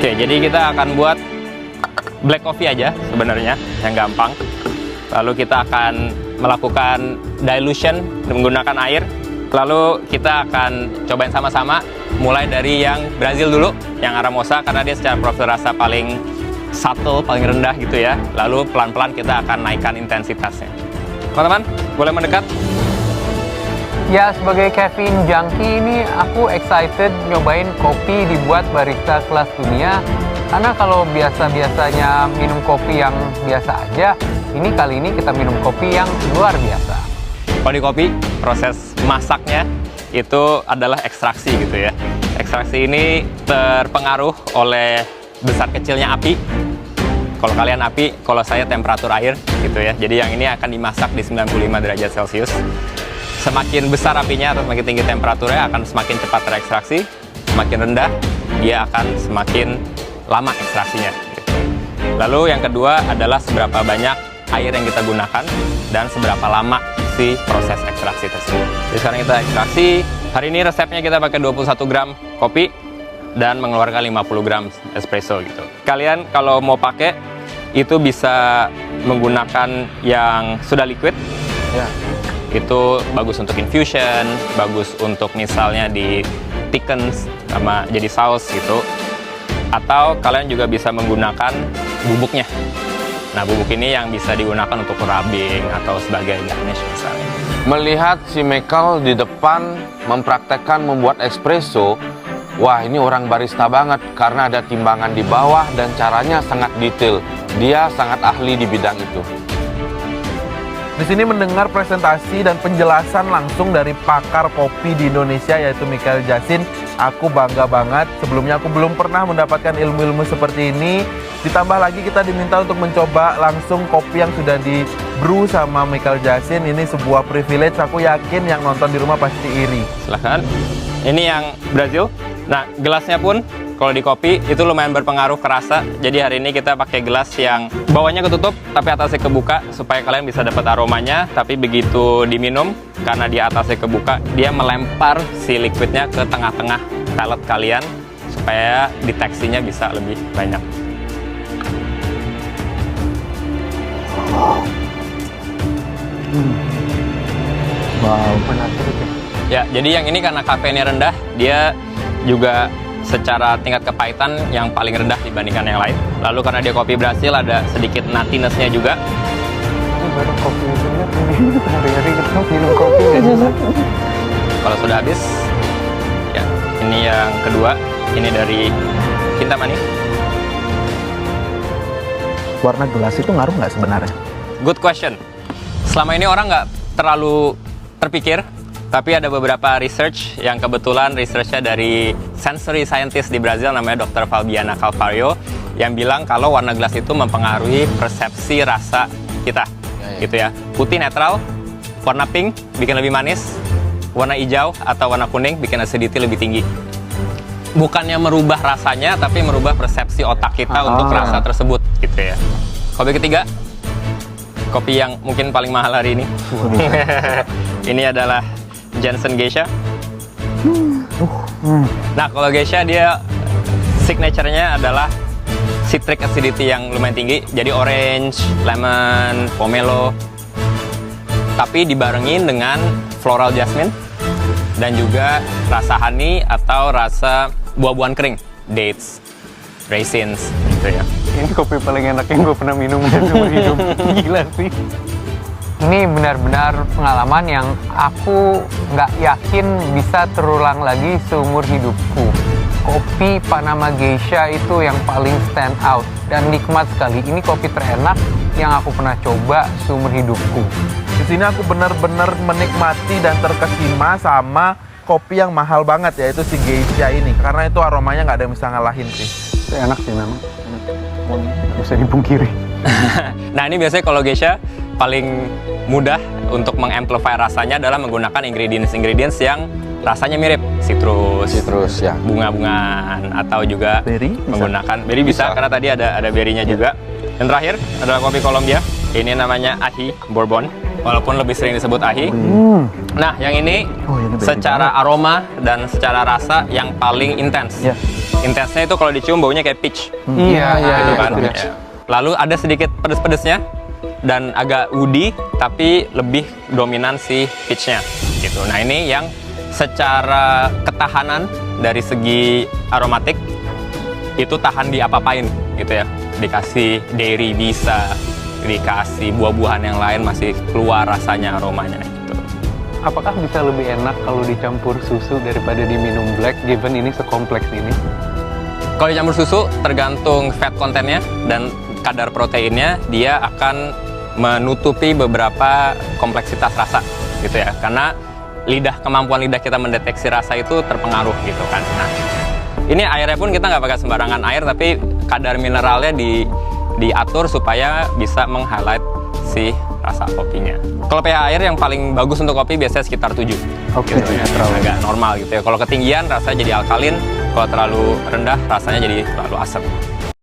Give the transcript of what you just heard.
Oke, jadi kita akan buat black coffee aja sebenarnya, yang gampang. Lalu kita akan melakukan dilution menggunakan air. Lalu kita akan cobain sama-sama, mulai dari yang Brazil dulu, yang Aramosa, karena dia secara profil rasa paling subtle, paling rendah gitu ya. Lalu pelan-pelan kita akan naikkan intensitasnya. Teman-teman, boleh mendekat? Ya, sebagai caffeine junkie ini aku excited nyobain kopi dibuat barista kelas dunia. Karena kalau biasa-biasanya minum kopi yang biasa aja, kali ini kita minum kopi yang luar biasa. Kalau di kopi, proses masaknya itu adalah ekstraksi gitu ya. Ekstraksi ini terpengaruh oleh besar kecilnya api. Kalau kalian api, kalau saya temperatur air gitu ya. Jadi yang ini akan dimasak di 95 derajat Celcius. Semakin besar apinya atau semakin tinggi temperaturnya akan semakin cepat terekstraksi. Semakin rendah, dia akan semakin lama ekstraksinya. Gitu. Lalu yang kedua adalah seberapa banyak air yang kita gunakan dan seberapa lama si proses ekstraksi tersebut. Jadi sekarang kita ekstraksi. Hari ini resepnya kita pakai 21 gram kopi dan mengeluarkan 50 gram espresso gitu. Kalian kalau mau pakai itu bisa menggunakan yang sudah liquid. Ya. Itu bagus untuk infusion, bagus untuk misalnya di thicken sama jadi saus gitu. Atau kalian juga bisa menggunakan bubuknya. Nah, bubuk ini yang bisa digunakan untuk rubbing atau sebagai garnish misalnya. Melihat si Michael di depan mempraktekkan membuat espresso, wah ini orang barista banget karena ada timbangan di bawah dan caranya sangat detail. Dia sangat ahli di bidang itu. Di sini mendengar presentasi dan penjelasan langsung dari pakar kopi di Indonesia yaitu Michael Jasin. Aku bangga banget. Sebelumnya aku belum pernah mendapatkan ilmu-ilmu seperti ini. Ditambah lagi kita diminta untuk mencoba langsung kopi yang sudah di brew sama Michael Jasin. Ini sebuah privilege. Aku yakin yang nonton di rumah pasti iri. Silahkan. Ini yang Brazil. Nah, gelasnya pun kalau di kopi itu lumayan berpengaruh ke rasa. Jadi hari ini kita pakai gelas yang bawahnya ketutup tapi atasnya kebuka supaya kalian bisa dapat aromanya. Tapi begitu diminum, karena di atasnya kebuka, dia melempar si liquidnya ke tengah-tengah palate kalian supaya deteksinya bisa lebih banyak. Wow, menarik ya. Ya, jadi yang ini karena kafeinnya rendah, dia juga secara tingkat kepahitan yang paling rendah dibandingkan yang lain. Lalu karena dia kopi Brasil, ada sedikit nuttiness-nya juga. Ini baru kopi sebenarnya. Hari-hari kita minum kopi nggak bisa. Kalau sudah habis, ya ini yang kedua. Ini dari Kintamani. Warna gelas itu ngaruh nggak sebenarnya? Good question. Selama ini orang nggak terlalu terpikir, tapi ada beberapa research yang kebetulan researchnya dari sensory scientist di Brazil namanya Dr. Fabiana Calvario yang bilang kalau warna gelas itu mempengaruhi persepsi rasa kita, gitu ya. Putih netral, warna pink bikin lebih manis, warna hijau atau warna kuning bikin acidity lebih tinggi. Bukannya merubah rasanya, tapi merubah persepsi otak kita untuk rasa tersebut, gitu ya. Kopi ketiga, kopi yang mungkin paling mahal hari ini. Ini adalah Jensen Geisha. Nah, kalau Geisha dia signature-nya adalah citric acidity yang lumayan tinggi. Jadi orange, lemon, pomelo. Tapi dibarengin dengan floral jasmine dan juga rasa honey atau rasa buah-buahan kering, dates, raisins, gitu ya. Ini kopi paling enak yang gue pernah minum seumur hidup. Gila sih. Ini benar-benar pengalaman yang aku nggak yakin bisa terulang lagi seumur hidupku. Kopi Panama Geisha itu yang paling stand out dan nikmat sekali. Ini kopi terenak yang aku pernah coba seumur hidupku. Di sini aku benar-benar menikmati dan terkesima sama kopi yang mahal banget yaitu si Geisha ini. Karena itu aromanya nggak ada yang bisa ngalahin sih. Itu enak sih memang. Nggak bisa dipungkiri. Nah, ini biasanya kalau Geisha paling mudah untuk mengamplify rasanya adalah menggunakan ingredients yang rasanya mirip, citrus ya. bunga-bungaan atau juga Berry menggunakan berry bisa karena tadi ada berry-nya juga. Dan terakhir adalah kopi Kolombia. Ini namanya Ají Bourbon, walaupun lebih sering disebut Ají. Nah, yang ini ini beda secara aroma dan secara rasa yang paling intens. Ya. Intensnya itu kalau dicium baunya kayak peach. Iya, Gitu kan. iya. Ya. Lalu ada sedikit pedes-pedesnya dan agak woody, tapi lebih dominan si peach-nya gitu. Nah ini yang secara ketahanan dari segi aromatik itu tahan diapa-apain gitu ya. Dikasih dairy bisa, dikasih buah-buahan yang lain masih keluar rasanya, aromanya gitu. Apakah bisa lebih enak kalau dicampur susu daripada diminum black, given ini sekompleks ini? Kalau dicampur susu, tergantung fat kontennya dan kadar proteinnya, dia akan menutupi beberapa kompleksitas rasa gitu ya. Karena kemampuan lidah kita mendeteksi rasa itu terpengaruh gitu kan. Nah, ini airnya pun kita nggak pakai sembarangan air, tapi kadar mineralnya diatur supaya bisa meng-highlight si rasa kopinya. Kalau pH air yang paling bagus untuk kopi biasanya sekitar 7. Oke, Agak normal gitu ya. Kalau ketinggian rasanya jadi alkalin, kalau terlalu rendah rasanya jadi terlalu asam.